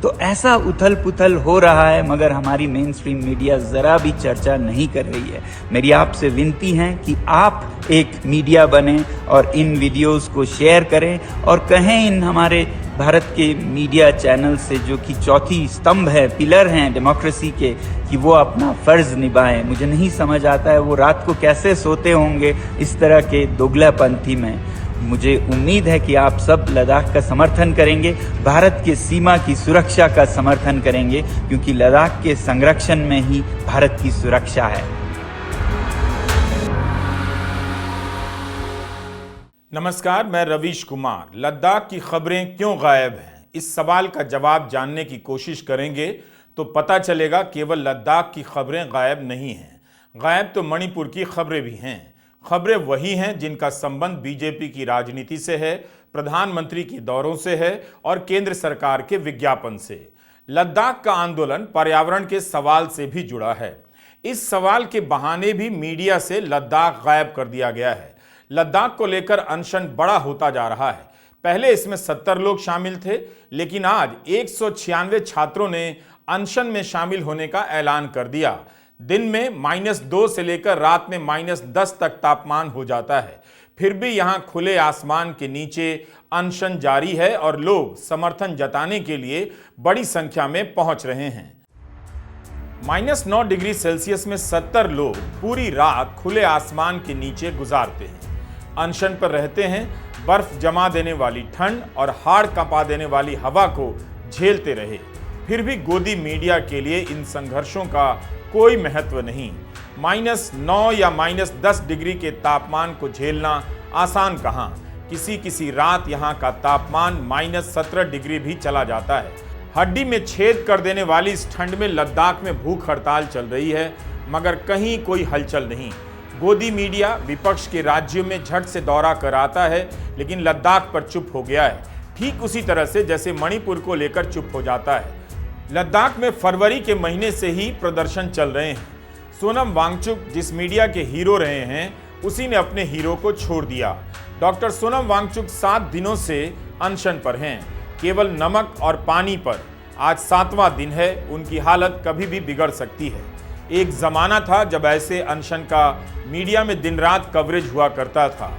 तो ऐसा उथल पुथल हो रहा है, मगर हमारी मेन स्ट्रीम मीडिया ज़रा भी चर्चा नहीं कर रही है। मेरी आपसे विनती है कि आप एक मीडिया बने और इन वीडियोस को शेयर करें और कहें इन हमारे भारत के मीडिया चैनल से, जो कि चौथी स्तंभ है, पिलर हैं डेमोक्रेसी के, कि वो अपना फ़र्ज़ निभाएं। मुझे नहीं समझ आता है वो रात को कैसे सोते होंगे इस तरह के दोगलापंथी में। मुझे उम्मीद है कि आप सब लद्दाख का समर्थन करेंगे, भारत की सीमा की सुरक्षा का समर्थन करेंगे, क्योंकि लद्दाख के संरक्षण में ही भारत की सुरक्षा है। नमस्कार, मैं रवीश कुमार। लद्दाख की खबरें क्यों गायब हैं, इस सवाल का जवाब जानने की कोशिश करेंगे तो पता चलेगा केवल लद्दाख की खबरें गायब नहीं हैं। गायब तो मणिपुर की खबरें भी हैं। खबरें वही हैं जिनका संबंध बीजेपी की राजनीति से है, प्रधानमंत्री के दौरों से है और केंद्र सरकार के विज्ञापन से। लद्दाख का आंदोलन पर्यावरण के सवाल से भी जुड़ा है। इस सवाल के बहाने भी मीडिया से लद्दाख गायब कर दिया गया है। लद्दाख को लेकर अनशन बड़ा होता जा रहा है। पहले इसमें 70 लोग शामिल थे, लेकिन आज 196 छात्रों ने अनशन में शामिल होने का ऐलान कर दिया। दिन में -2 से लेकर रात में -10 तक तापमान हो जाता है, फिर भी यहां खुले आसमान के नीचे अनशन जारी है और लोग समर्थन जताने के लिए बड़ी संख्या में पहुंच रहे हैं। -9 डिग्री सेल्सियस में 70 लोग पूरी रात खुले आसमान के नीचे गुजारते हैं, अनशन पर रहते हैं, बर्फ जमा देने वाली ठंड और हाड़ कंपा देने वाली हवा को झेलते रहे। फिर भी गोदी मीडिया के लिए इन संघर्षों का कोई महत्व नहीं। -9 या -10 डिग्री के तापमान को झेलना आसान कहाँ, किसी रात यहाँ का तापमान -17 डिग्री भी चला जाता है। हड्डी में छेद कर देने वाली इस ठंड में लद्दाख में भूख हड़ताल चल रही है, मगर कहीं कोई हलचल नहीं। गोदी मीडिया विपक्ष के राज्यों में झट से दौरा कर आता है, लेकिन लद्दाख पर चुप हो गया है, ठीक उसी तरह से जैसे मणिपुर को लेकर चुप हो जाता है। लद्दाख में फरवरी के महीने से ही प्रदर्शन चल रहे हैं। सोनम वांगचुक जिस मीडिया के हीरो रहे हैं, उसी ने अपने हीरो को छोड़ दिया। डॉक्टर सोनम वांगचुक 7 दिनों से अनशन पर हैं, केवल नमक और पानी पर। आज 7वां दिन है, उनकी हालत कभी भी बिगड़ सकती है। एक जमाना था जब ऐसे अनशन का मीडिया में दिन रात कवरेज हुआ करता था।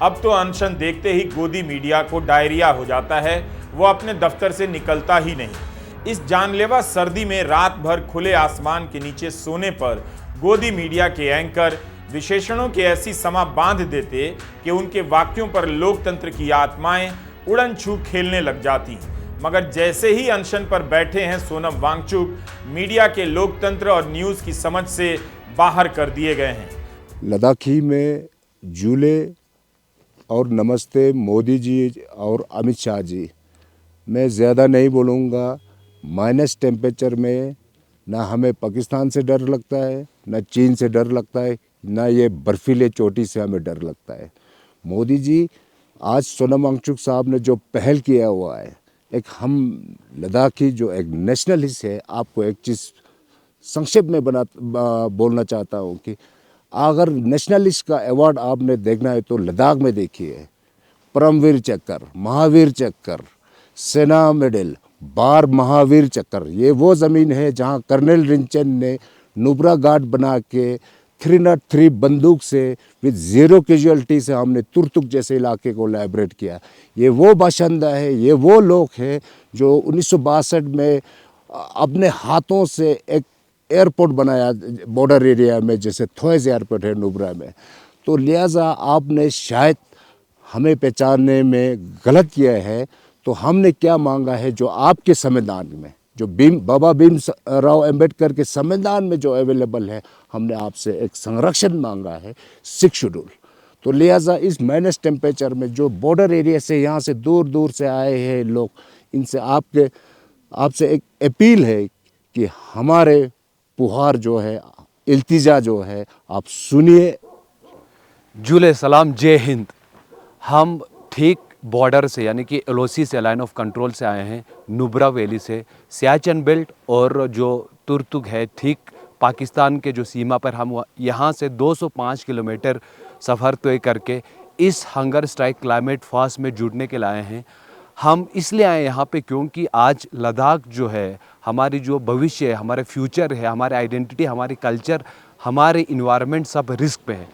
अब तो अनशन देखते ही गोदी मीडिया को डायरिया हो जाता है, वो अपने दफ्तर से निकलता ही नहीं। इस जानलेवा सर्दी में रात भर खुले आसमान के नीचे सोने पर गोदी मीडिया के एंकर विशेषणों की ऐसी समा बांध देते कि उनके वाक्यों पर लोकतंत्र की आत्माएं उड़न छू खेलने लग जाती। मगर जैसे ही अनशन पर बैठे हैं सोनम वांगचुक, मीडिया के लोकतंत्र और न्यूज़ की समझ से बाहर कर दिए गए हैं। लद्दाखी में झूले और नमस्ते मोदी जी और अमित शाह जी, मैं ज़्यादा नहीं बोलूँगा। माइनस टेम्परेचर में ना हमें पाकिस्तान से डर लगता है, ना चीन से डर लगता है, ना ये बर्फीले चोटी से हमें डर लगता है। मोदी जी, आज सोनम वांगचुक साहब ने जो पहल किया हुआ है, एक हम लद्दाखी जो एक नेशनलिस्ट है, आपको एक चीज़ संक्षेप में बोलना चाहता हूँ कि अगर नेशनलिस्ट का अवार्ड आपने देखना है तो लद्दाख में देखिए। परमवीर चक्र, महावीर चक्र, सेना मेडल, बार महावीर चक्र, ये वो ज़मीन है जहाँ कर्नल रिंचन ने नुब्रा घाट बना के 303 बंदूक से विद 0 कैजुअलिटी से हमने तुर्तुक जैसे इलाके को लिबरेट किया। ये वो बाशिंदा है, ये वो लोग हैं जो 1962 में अपने हाथों से एक एयरपोर्ट बनाया बॉर्डर एरिया में, जैसे थोएज एयरपोर्ट है नुब्रा में। तो लिहाजा आपने शायद हमें पहचानने में गलत किया है। तो हमने क्या मांगा है, जो आपके संविधान में, जो बाबा भीम राव अम्बेडकर के संविधान में जो अवेलेबल है, हमने आपसे एक संरक्षण मांगा है, 6 शेड्यूल। तो लिहाजा इस माइनस टेम्परेचर में जो बॉर्डर एरिया से यहाँ से दूर दूर से आए हैं लोग, इनसे आपसे एक अपील है कि हमारे पुहार जो है, इल्तिजा जो है, आप सुनिए। जुले सलाम, जय हिंद। हम ठीक बॉर्डर से यानी कि एलओसी से, लाइन ऑफ कंट्रोल से आए हैं, नुब्रा वैली से। सियाचिन बेल्ट और जो तुर्तुक है, ठीक पाकिस्तान के जो सीमा पर, हम यहाँ से 205 किलोमीटर सफ़र तय करके इस हंगर स्ट्राइक क्लाइमेट फास्ट में जुड़ने के लिए आए हैं। हम इसलिए आए यहाँ पे क्योंकि आज लद्दाख जो है, हमारी जो भविष्य है, हमारे फ्यूचर है, हमारे आइडेंटिटी, हमारी कल्चर, हमारे इन्वायरमेंट सब रिस्क पे है।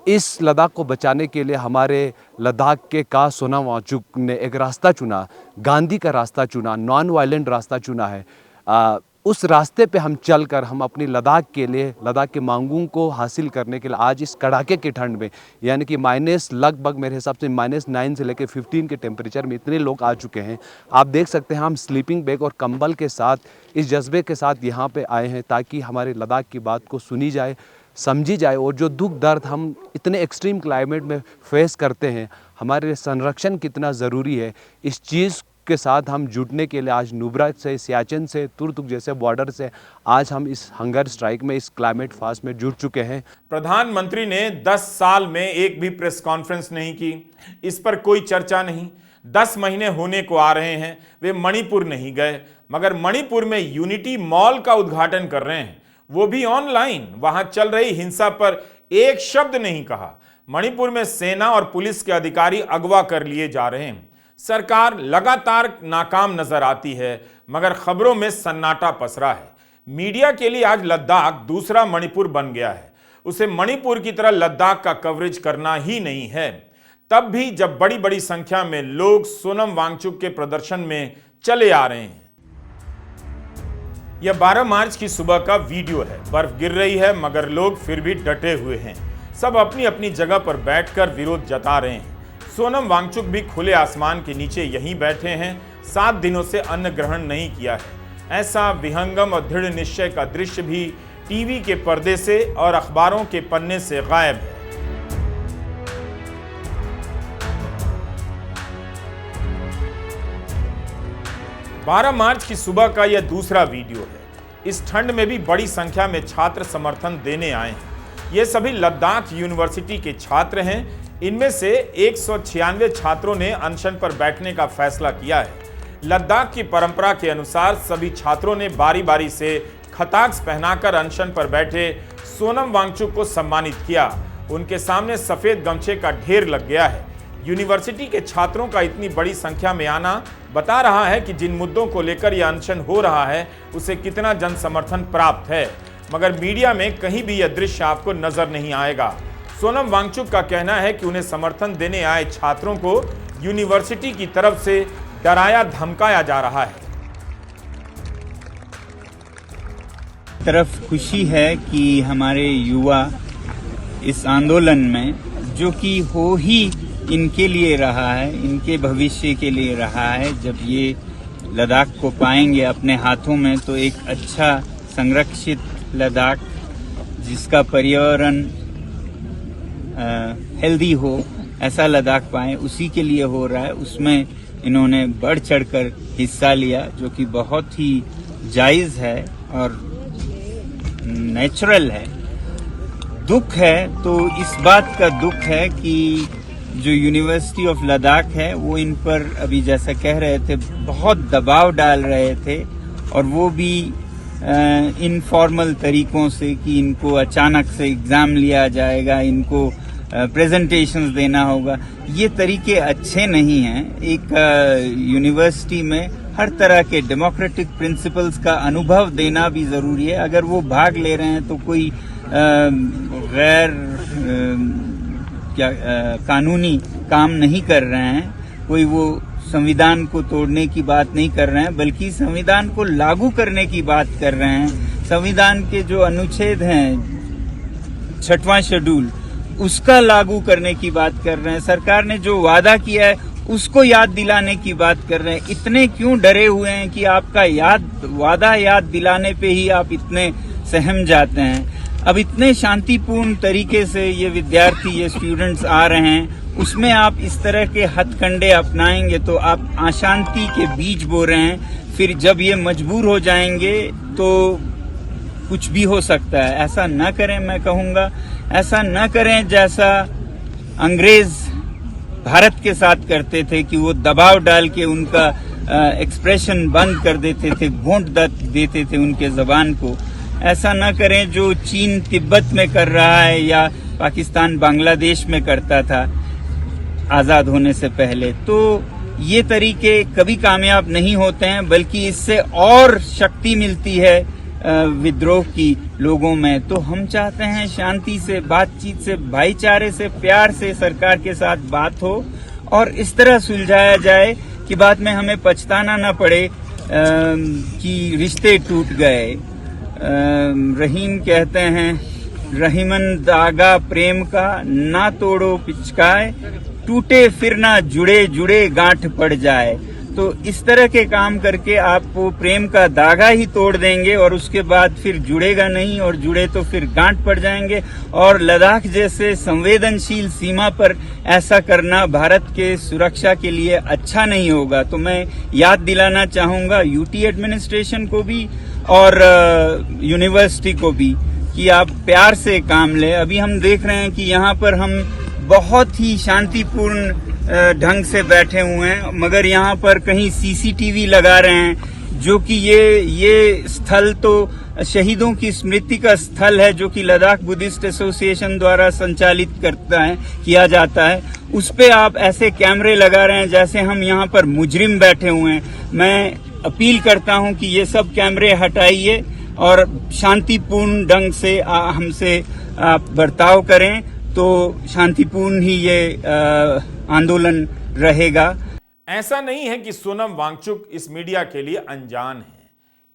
इस लद्दाख को बचाने के लिए हमारे लद्दाख के का सोनम वांगचुक ने एक रास्ता चुना, गांधी का रास्ता चुना, नॉन वायलेंट रास्ता चुना है। उस रास्ते पे हम चलकर हम अपनी लद्दाख के लिए, लद्दाख के मांगों को हासिल करने के लिए आज इस कड़ाके की ठंड में, यानी कि लगभग मेरे हिसाब से -9 से लेकर 15 के टेम्परेचर में इतने लोग आ चुके हैं। आप देख सकते हैं हम स्लीपिंग बैग और कंबल के साथ, इस जज्बे के साथ यहाँ पे आए हैं ताकि हमारे लद्दाख की बात को सुनी जाए, समझी जाए, और जो दुख दर्द हम इतने एक्सट्रीम क्लाइमेट में फेस करते हैं, हमारे संरक्षण कितना ज़रूरी है, इस चीज़ के साथ हम जुटने के लिए आज नुब्रा से, सियाचिन से, तुर्तुक जैसे बॉर्डर से आज हम इस हंगर स्ट्राइक में, इस क्लाइमेट फास्ट में जुट चुके हैं। प्रधानमंत्री ने 10 साल में एक भी प्रेस कॉन्फ्रेंस नहीं की, इस पर कोई चर्चा नहीं। 10 महीने होने को आ रहे हैं, वे मणिपुर नहीं गए, मगर मणिपुर में यूनिटी मॉल का उद्घाटन कर रहे हैं, वो भी ऑनलाइन। वहां चल रही हिंसा पर एक शब्द नहीं कहा। मणिपुर में सेना और पुलिस के अधिकारी अगवा कर लिए जा रहे हैं। सरकार लगातार नाकाम नजर आती है, मगर खबरों में सन्नाटा पसरा है। मीडिया के लिए आज लद्दाख दूसरा मणिपुर बन गया है। उसे मणिपुर की तरह लद्दाख का कवरेज करना ही नहीं है। तब भी जब बड़ी बड़ी संख्या में लोग सोनम वांगचुक के प्रदर्शन में चले आ रहे हैं। यह 12 मार्च की सुबह का वीडियो है। बर्फ गिर रही है, मगर लोग फिर भी डटे हुए हैं। सब अपनी अपनी जगह पर बैठकर विरोध जता रहे हैं। सोनम वांगचुक भी खुले आसमान के नीचे यहीं बैठे हैं। 7 दिनों से अन्न ग्रहण नहीं किया है। ऐसा विहंगम और दृढ़ निश्चय का दृश्य भी टीवी के पर्दे से और अखबारों के पन्ने से गायब है। बारह मार्च की सुबह का यह दूसरा वीडियो है। इस ठंड में भी बड़ी संख्या में छात्र समर्थन देने आए हैं। ये सभी लद्दाख यूनिवर्सिटी के छात्र हैं। इनमें से 196 छात्रों ने अनशन पर बैठने का फैसला किया है। लद्दाख की परंपरा के अनुसार सभी छात्रों ने बारी बारी से खताक्स पहनाकर अनशन पर बैठे सोनम वांगचुक को सम्मानित किया। उनके सामने सफेद गमछे का ढेर लग गया है। यूनिवर्सिटी के छात्रों का इतनी बड़ी संख्या में आना बता रहा है कि जिन मुद्दों को लेकर यह अनशन हो रहा है उसे कितना जन समर्थन प्राप्त है, मगर मीडिया में कहीं भी यह दृश्य आपको नजर नहीं आएगा। सोनम वांगचुक का कहना है कि उन्हें समर्थन देने आए छात्रों को यूनिवर्सिटी की तरफ से डराया धमकाया जा रहा है। तरफ खुशी है कि हमारे युवा इस आंदोलन में, जो कि हो ही इनके लिए रहा है, इनके भविष्य के लिए रहा है, जब ये लद्दाख को पाएंगे अपने हाथों में तो एक अच्छा संरक्षित लद्दाख जिसका पर्यावरण हेल्दी हो, ऐसा लद्दाख पाएं, उसी के लिए हो रहा है। उसमें इन्होंने बढ़ चढ़कर हिस्सा लिया, जो कि बहुत ही जायज़ है और नेचुरल है। दुख है तो इस बात का दुख है कि जो यूनिवर्सिटी ऑफ लद्दाख है वो इन पर अभी जैसा कह रहे थे बहुत दबाव डाल रहे थे, और वो भी इनफॉर्मल तरीकों से कि इनको अचानक से एग्ज़ाम लिया जाएगा, इनको प्रेजेंटेशंस देना होगा। ये तरीके अच्छे नहीं हैं। एक यूनिवर्सिटी में हर तरह के डेमोक्रेटिक प्रिंसिपल्स का अनुभव देना भी ज़रूरी है। अगर वो भाग ले रहे हैं तो कोई गैर कानूनी काम नहीं कर रहे हैं, कोई वो संविधान को तोड़ने की बात नहीं कर रहे हैं, बल्कि संविधान को लागू करने की बात कर रहे हैं। संविधान के जो अनुच्छेद हैं 6वां शेड्यूल, उसका लागू करने की बात कर रहे हैं। सरकार ने जो वादा किया है उसको याद दिलाने की बात कर रहे हैं। इतने क्यों डरे हुए हैं कि आपका वादा याद दिलाने पे ही आप इतने सहम जाते हैं? अब इतने शांतिपूर्ण तरीके से ये विद्यार्थी, ये स्टूडेंट्स आ रहे हैं, उसमें आप इस तरह के हथकंडे अपनाएंगे तो आप अशांति के बीज बो रहे हैं। फिर जब ये मजबूर हो जाएंगे तो कुछ भी हो सकता है। ऐसा न करें, मैं कहूँगा ऐसा न करें जैसा अंग्रेज भारत के साथ करते थे कि वो दबाव डाल के उनका एक्सप्रेशन बंद कर देते थे, घोंट देते थे उनके जबान को। ऐसा न करें जो चीन तिब्बत में कर रहा है या पाकिस्तान बांग्लादेश में करता था आज़ाद होने से पहले। तो ये तरीके कभी कामयाब नहीं होते हैं, बल्कि इससे और शक्ति मिलती है विद्रोह की लोगों में। तो हम चाहते हैं शांति से, बातचीत से, भाईचारे से, प्यार से सरकार के साथ बात हो और इस तरह सुलझाया जाए कि बाद में हमें पछताना ना पड़े कि रिश्ते टूट गए। रहीम कहते हैं, रहीमन दागा प्रेम का ना तोड़ो पिचकाए, टूटे फिर ना जुड़े जुड़े गांठ पड़ जाए। तो इस तरह के काम करके आप वो प्रेम का धागा ही तोड़ देंगे और उसके बाद फिर जुड़ेगा नहीं, और जुड़े तो फिर गांठ पड़ जाएंगे। और लद्दाख जैसे संवेदनशील सीमा पर ऐसा करना भारत के सुरक्षा के लिए अच्छा नहीं होगा। तो मैं याद दिलाना चाहूंगा यूटी एडमिनिस्ट्रेशन को भी और यूनिवर्सिटी को भी कि आप प्यार से काम लें। अभी हम देख रहे हैं कि यहाँ पर हम बहुत ही शांतिपूर्ण ढंग से बैठे हुए हैं, मगर यहाँ पर कहीं सीसीटीवी लगा रहे हैं, जो कि ये स्थल तो शहीदों की स्मृति का स्थल है, जो कि लद्दाख बुद्धिस्ट एसोसिएशन द्वारा संचालित किया जाता है। उस पे आप ऐसे कैमरे लगा रहे हैं जैसे हम यहाँ पर मुजरिम बैठे हुए हैं। मैं अपील करता हूँ कि ये सब कैमरे हटाइए और शांतिपूर्ण ढंग से हमसे आप बर्ताव करें, तो शांतिपूर्ण ही ये आंदोलन रहेगा। ऐसा नहीं है कि सोनम वांगचुक इस मीडिया के लिए अनजान है।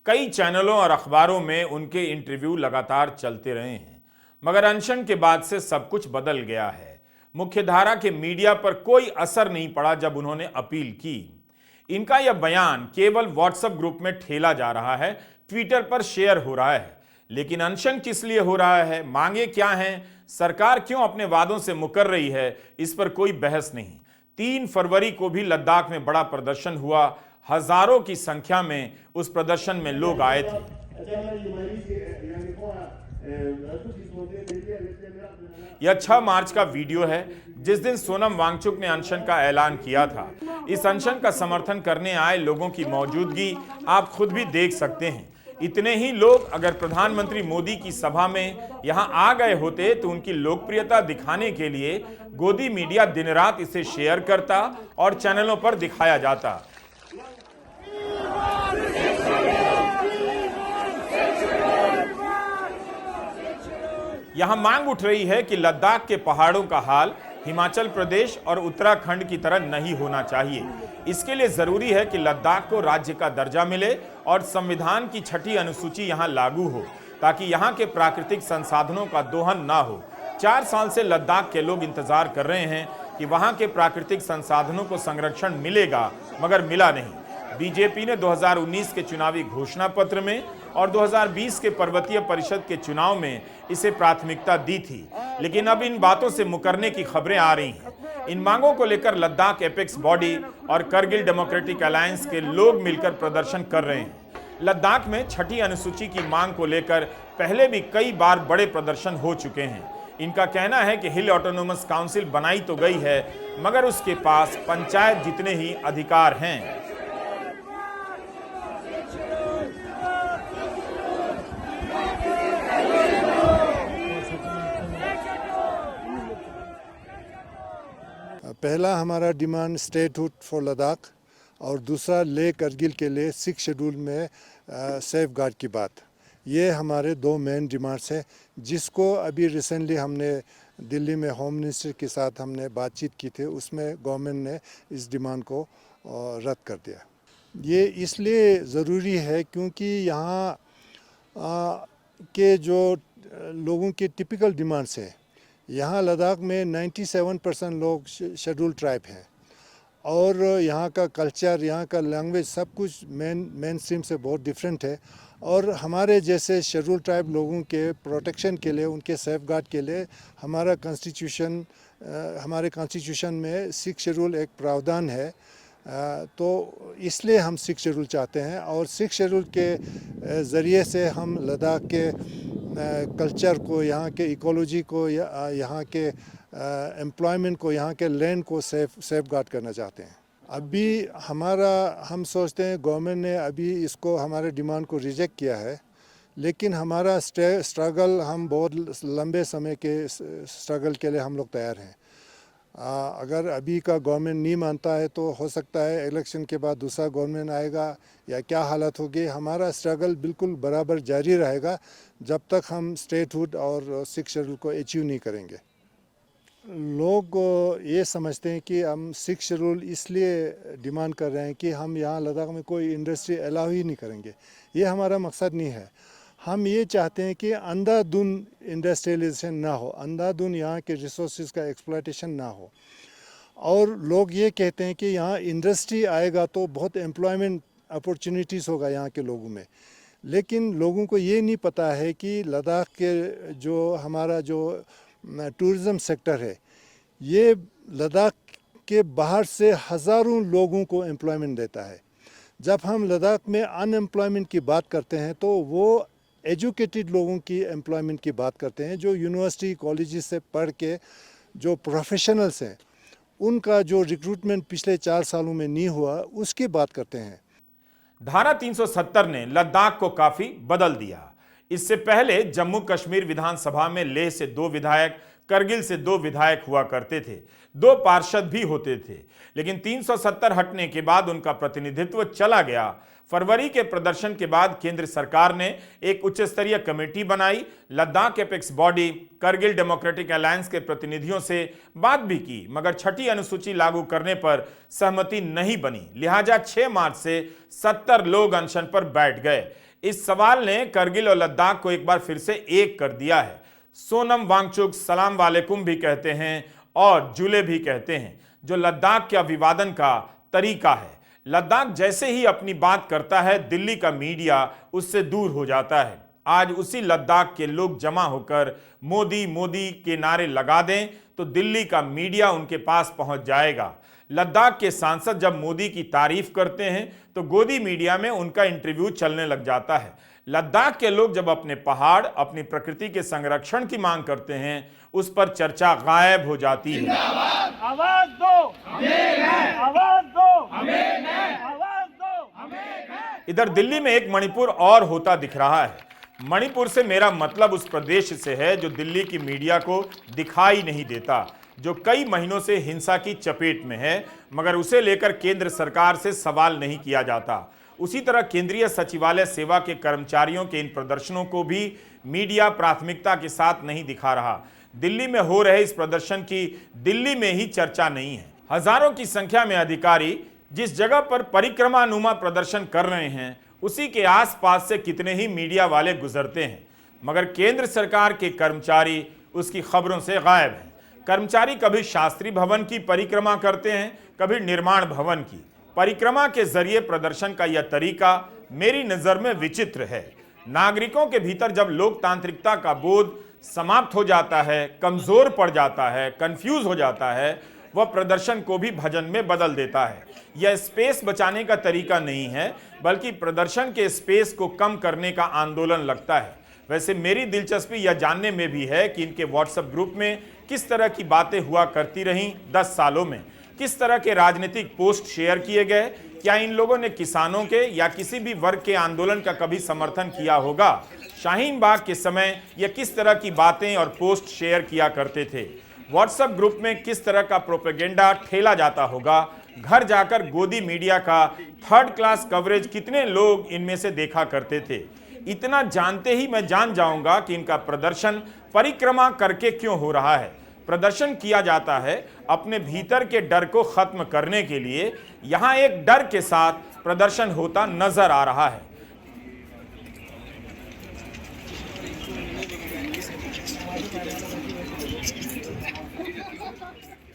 कई चैनलों और अखबारों में उनके इंटरव्यू लगातार चलते रहे हैं, मगर अनशन के बाद से सब कुछ बदल गया है। मुख्यधारा के मीडिया पर कोई असर नहीं पड़ा जब उन्होंने अपील की। इनका यह बयान केवल व्हाट्सएप ग्रुप में ठेला जा रहा है, ट्विटर पर शेयर हो रहा है। लेकिन अनशन किस लिए हो रहा है, मांगे क्या हैं, सरकार क्यों अपने वादों से मुकर रही है, इस पर कोई बहस नहीं। 3 फरवरी को भी लद्दाख में बड़ा प्रदर्शन हुआ। हजारों की संख्या में उस प्रदर्शन में लोग आए थे। यह 6 मार्च का वीडियो है, जिस दिन सोनम वांगचुक ने अनशन का ऐलान किया था। इस अनशन का समर्थन करने आए लोगों की मौजूदगी आप खुद भी देख सकते हैं। इतने ही लोग अगर प्रधानमंत्री मोदी की सभा में यहां आ गए होते तो उनकी लोकप्रियता दिखाने के लिए गोदी मीडिया दिन रात इसे शेयर करता और चैनलों पर दिखाया जाता। यहां मांग उठ रही है कि लद्दाख के पहाड़ों का हाल हिमाचल प्रदेश और उत्तराखंड की तरह नहीं होना चाहिए। इसके लिए जरूरी है कि लद्दाख को राज्य का दर्जा मिले और संविधान की 6ठी अनुसूची यहां लागू हो, ताकि यहां के प्राकृतिक संसाधनों का दोहन ना हो। 4 साल से लद्दाख के लोग इंतजार कर रहे हैं कि वहां के प्राकृतिक संसाधनों को संरक्षण मिलेगा, मगर मिला नहीं। बीजेपी ने 2019 के चुनावी घोषणा पत्र में और 2020 के पर्वतीय परिषद के चुनाव में इसे प्राथमिकता दी थी, लेकिन अब इन बातों से मुकरने की खबरें आ रही हैं। इन मांगों को लेकर लद्दाख एपेक्स बॉडी और करगिल डेमोक्रेटिक अलायंस के लोग मिलकर प्रदर्शन कर रहे हैं। लद्दाख में 6ठी अनुसूची की मांग को लेकर पहले भी कई बार बड़े प्रदर्शन हो चुके हैं। इनका कहना है कि हिल ऑटोनोमस काउंसिल बनाई तो गई है, मगर उसके पास पंचायत जितने ही अधिकार हैं। पहला हमारा डिमांड स्टेटहुड फॉर लद्दाख और दूसरा ले करगिल के लिए 6 शेड्यूल में सेफ गार्ड की बात। ये हमारे 2 मेन डिमांड्स हैं, जिसको अभी रिसेंटली हमने दिल्ली में होम मिनिस्टर के साथ हमने बातचीत की थी। उसमें गवर्नमेंट ने इस डिमांड को रद्द कर दिया। ये इसलिए ज़रूरी है क्योंकि यहाँ के जो लोगों के टिपिकल डिमांड्स है, यहाँ लद्दाख में 97% लोग शेड्यूल ट्राइब हैं और यहाँ का कल्चर, यहाँ का लैंग्वेज सब कुछ मेन स्ट्रीम से बहुत डिफरेंट है। और हमारे जैसे शेड्यूल ट्राइब लोगों के प्रोटेक्शन के लिए, उनके सेफ गार्ड के लिए हमारे कॉन्स्टिट्यूशन में 6 शेड्यूल एक प्रावधान है। तो इसलिए हम 6 शेड्यूल चाहते हैं और 6 शेड्यूल के ज़रिए से हम लद्दाख के कल्चर को, यहाँ के इकोलॉजी को, यहाँ के एम्प्लॉयमेंट को, यहाँ के लैंड को सेफ गार्ड करना चाहते हैं। अभी हम सोचते हैं गवर्नमेंट ने अभी इसको हमारे डिमांड को रिजेक्ट किया है, लेकिन हमारा स्ट्रगल, हम बहुत लंबे समय के स्ट्रगल के लिए हम लोग तैयार हैं। अगर अभी का गवर्नमेंट नहीं मानता है तो हो सकता है इलेक्शन के बाद दूसरा गवर्नमेंट आएगा या क्या हालत होगी। हमारा स्ट्रगल बिल्कुल बराबर जारी रहेगा जब तक हम स्टेटहुड और 6 शेड्यूल को अचीव नहीं करेंगे। लोग ये समझते हैं कि हम 6 शेड्यूल इसलिए डिमांड कर रहे हैं कि हम यहाँ लद्दाख में कोई इंडस्ट्री अलाउ ही नहीं करेंगे। ये हमारा मकसद नहीं है। हम ये चाहते हैं कि अंधाधुंध इंडस्ट्रियलाइजेशन ना हो, अंधाधुंध यहाँ के रिसोर्सेज का एक्सप्लॉयटेशन ना हो। और लोग ये कहते हैं कि यहाँ इंडस्ट्री आएगा तो बहुत एम्प्लॉयमेंट अपॉर्चुनिटीज़ होगा यहाँ के लोगों में, लेकिन लोगों को ये नहीं पता है कि लद्दाख के जो हमारा जो टूरिज़म सेक्टर है, ये लद्दाख के बाहर से हज़ारों लोगों को एम्प्लॉयमेंट देता है। जब हम लद्दाख में अनएम्प्लॉयमेंट की बात करते हैं तो वो एजुकेटेड लोगों की एम्प्लॉयमेंट की बात करते हैं, जो यूनिवर्सिटी कॉलेजेस से पढ़ के जो प्रोफेशनल्स हैं उनका जो रिक्रूटमेंट पिछले 4 सालों में नहीं हुआ उसकी बात करते हैं। धारा 370 ने लद्दाख को काफी बदल दिया। इससे पहले जम्मू कश्मीर विधानसभा में लेह से 2 विधायक, करगिल से 2 विधायक हुआ करते थे, 2 पार्षद भी होते थे, लेकिन 370 हटने के बाद उनका प्रतिनिधित्व चला गया। फरवरी के प्रदर्शन के बाद केंद्र सरकार ने एक उच्च स्तरीय कमेटी बनाई। Ladakh apex body Kargil democratic alliance के प्रतिनिधियों से बात भी की, मगर 6ठी अनुसूची लागू करने पर सहमति नहीं बनी। लिहाजा 6 मार्च से 70 लोग अनशन पर बैठ गए। इस सवाल ने करगिल और लद्दाख को एक बार फिर से एक कर दिया है। सोनम वांगचुक सलाम वालेकुम भी कहते हैं और जुले भी कहते हैं, जो लद्दाख के अभिवादन का तरीका है। लद्दाख जैसे ही अपनी बात करता है, दिल्ली का मीडिया उससे दूर हो जाता है। आज उसी लद्दाख के लोग जमा होकर मोदी मोदी के नारे लगा दें तो दिल्ली का मीडिया उनके पास पहुंच जाएगा। लद्दाख के सांसद जब मोदी की तारीफ करते हैं तो गोदी मीडिया में उनका इंटरव्यू चलने लग जाता है। लद्दाख के लोग जब अपने पहाड़, अपनी प्रकृति के संरक्षण की मांग करते हैं, उस पर चर्चा गायब हो जाती है। आवाज दो, आवाज दो, आवाज दो। इधर दिल्ली में एक मणिपुर और होता दिख रहा है। मणिपुर से मेरा मतलब उस प्रदेश से है जो दिल्ली की मीडिया को दिखाई नहीं देता, जो कई महीनों से हिंसा की चपेट में है, मगर उसे लेकर केंद्र सरकार से सवाल नहीं किया जाता। उसी तरह केंद्रीय सचिवालय सेवा के कर्मचारियों के इन प्रदर्शनों को भी मीडिया प्राथमिकता के साथ नहीं दिखा रहा। दिल्ली में हो रहे इस प्रदर्शन की दिल्ली में ही चर्चा नहीं है। हजारों की संख्या में अधिकारी जिस जगह पर परिक्रमानुमा प्रदर्शन कर रहे हैं, उसी के आसपास से कितने ही मीडिया वाले गुजरते हैं, मगर केंद्र सरकार के कर्मचारी उसकी खबरों से गायब हैं। कर्मचारी कभी शास्त्री भवन की परिक्रमा करते हैं, कभी निर्माण भवन की। परिक्रमा के जरिए प्रदर्शन का यह तरीका मेरी नजर में विचित्र है। नागरिकों के भीतर जब लोकतांत्रिकता का बोध समाप्त हो जाता है, कमजोर पड़ जाता है, कंफ्यूज हो जाता है, वह प्रदर्शन को भी भजन में बदल देता है। यह स्पेस बचाने का तरीका नहीं है, बल्कि प्रदर्शन के स्पेस को कम करने का आंदोलन लगता है। वैसे मेरी दिलचस्पी यह जानने में भी है कि इनके व्हाट्सएप ग्रुप में किस तरह की बातें हुआ करती रहीं 10 सालों में, किस तरह के राजनीतिक पोस्ट शेयर किए गए, क्या इन लोगों ने किसानों के या किसी भी वर्ग के आंदोलन का कभी समर्थन किया होगा, शाहीन बाग के समय यह किस तरह की बातें और पोस्ट शेयर किया करते थे, व्हाट्सएप ग्रुप में किस तरह का प्रोपेगेंडा ठेला जाता होगा, घर जाकर गोदी मीडिया का 3rd क्लास कवरेज कितने लोग इनमें से देखा करते थे। इतना जानते ही मैं जान जाऊंगा कि इनका प्रदर्शन परिक्रमा करके क्यों हो रहा है। प्रदर्शन किया जाता है अपने भीतर के डर को खत्म करने के लिए। यहां एक डर के साथ प्रदर्शन होता नजर आ रहा है।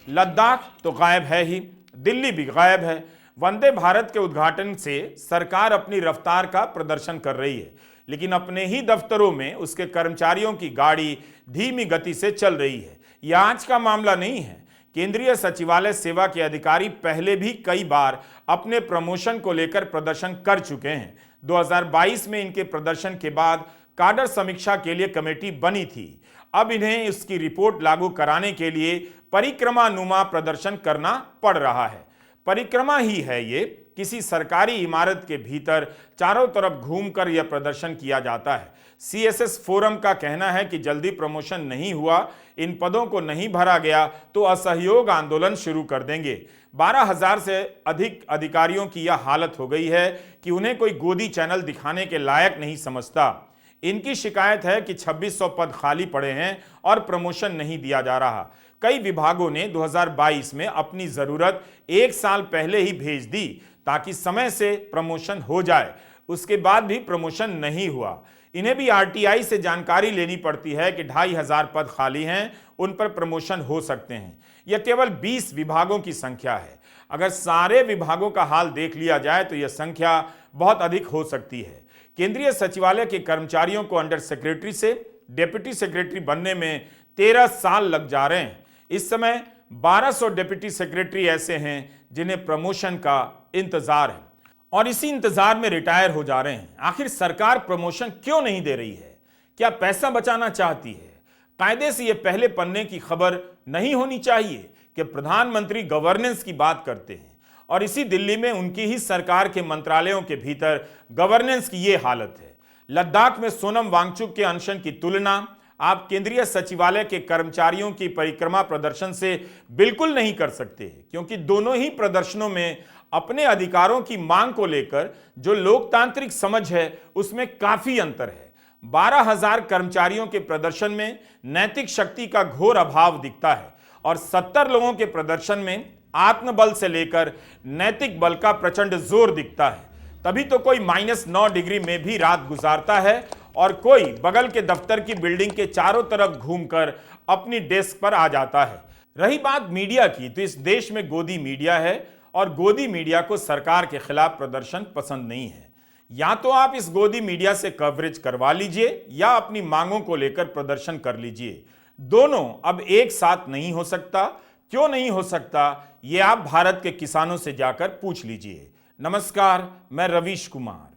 लद्दाख तो गायब है ही, दिल्ली भी गायब है। वंदे भारत के उद्घाटन से सरकार अपनी रफ्तार का प्रदर्शन कर रही है, लेकिन अपने ही दफ्तरों में उसके कर्मचारियों की गाड़ी धीमी गति से चल रही है। यह आज का मामला नहीं है। केंद्रीय सचिवालय सेवा के अधिकारी पहले भी कई बार अपने प्रमोशन को लेकर प्रदर्शन कर चुके हैं। 2022 में इनके प्रदर्शन के बाद काडर समीक्षा के लिए कमेटी बनी थी। अब इन्हें इसकी रिपोर्ट लागू कराने के लिए परिक्रमानुमा प्रदर्शन करना पड़ रहा है। परिक्रमा ही है ये। किसी सरकारी इमारत के भीतर चारों तरफ घूमकर यह प्रदर्शन किया जाता है। सीएसएस फोरम का कहना है कि जल्दी प्रमोशन नहीं हुआ, इन पदों को नहीं भरा गया तो असहयोग आंदोलन शुरू कर देंगे। 12,000 से अधिक अधिकारियों की यह हालत हो गई है कि उन्हें कोई गोदी चैनल दिखाने के लायक नहीं समझता। इनकी शिकायत है कि 2600 पद खाली पड़े हैं और प्रमोशन नहीं दिया जा रहा। कई विभागों ने 2022 में अपनी जरूरत 1 साल पहले ही भेज दी ताकि समय से प्रमोशन हो जाए, उसके बाद भी प्रमोशन नहीं हुआ। इन्हें भी आरटीआई से जानकारी लेनी पड़ती है कि 2500 पद खाली हैं, उन पर प्रमोशन हो सकते हैं। यह केवल 20 विभागों की संख्या है। अगर सारे विभागों का हाल देख लिया जाए तो यह संख्या बहुत अधिक हो सकती है। केंद्रीय सचिवालय के कर्मचारियों को अंडर सेक्रेटरी से डिप्टी सेक्रेटरी बनने में 13 साल लग जा रहे हैं। इस समय 1200 डिप्टी सेक्रेटरी ऐसे हैं जिन्हें प्रमोशन का इंतजार है और इसी इंतजार में रिटायर हो जा रहे हैं। आखिर सरकार प्रमोशन क्यों नहीं दे रही है? क्या पैसा बचाना चाहती है? कायदे से यह पहले पन्ने की खबर नहीं होनी चाहिए कि प्रधानमंत्री गवर्नेंस की बात करते हैं और इसी दिल्ली में उनकी ही सरकार के मंत्रालयों के भीतर गवर्नेंस की यह हालत है। लद्दाख में सोनम वांगचुक के अनशन की तुलना आप केंद्रीय सचिवालय के कर्मचारियों की परिक्रमा प्रदर्शन से बिल्कुल नहीं कर सकते, क्योंकि दोनों ही प्रदर्शनों में अपने अधिकारों की मांग को लेकर जो लोकतांत्रिक समझ है उसमें काफी अंतर है। 12,000 कर्मचारियों के प्रदर्शन में नैतिक शक्ति का घोर अभाव दिखता है और 70 लोगों के प्रदर्शन में आत्मबल से लेकर नैतिक बल का प्रचंड जोर दिखता है। तभी तो कोई -9 डिग्री में भी रात गुजारता है और कोई बगल के दफ्तर की बिल्डिंग के चारों तरफ घूमकर अपनी डेस्क पर आ जाता है। रही बात मीडिया की, तो इस देश में गोदी मीडिया है और गोदी मीडिया को सरकार के खिलाफ प्रदर्शन पसंद नहीं है। या तो आप इस गोदी मीडिया से कवरेज करवा लीजिए या अपनी मांगों को लेकर प्रदर्शन कर लीजिए। दोनों अब एक साथ नहीं हो सकता। क्यों नहीं हो सकता, ये आप भारत के किसानों से जाकर पूछ लीजिए। नमस्कार, मैं रवीश कुमार।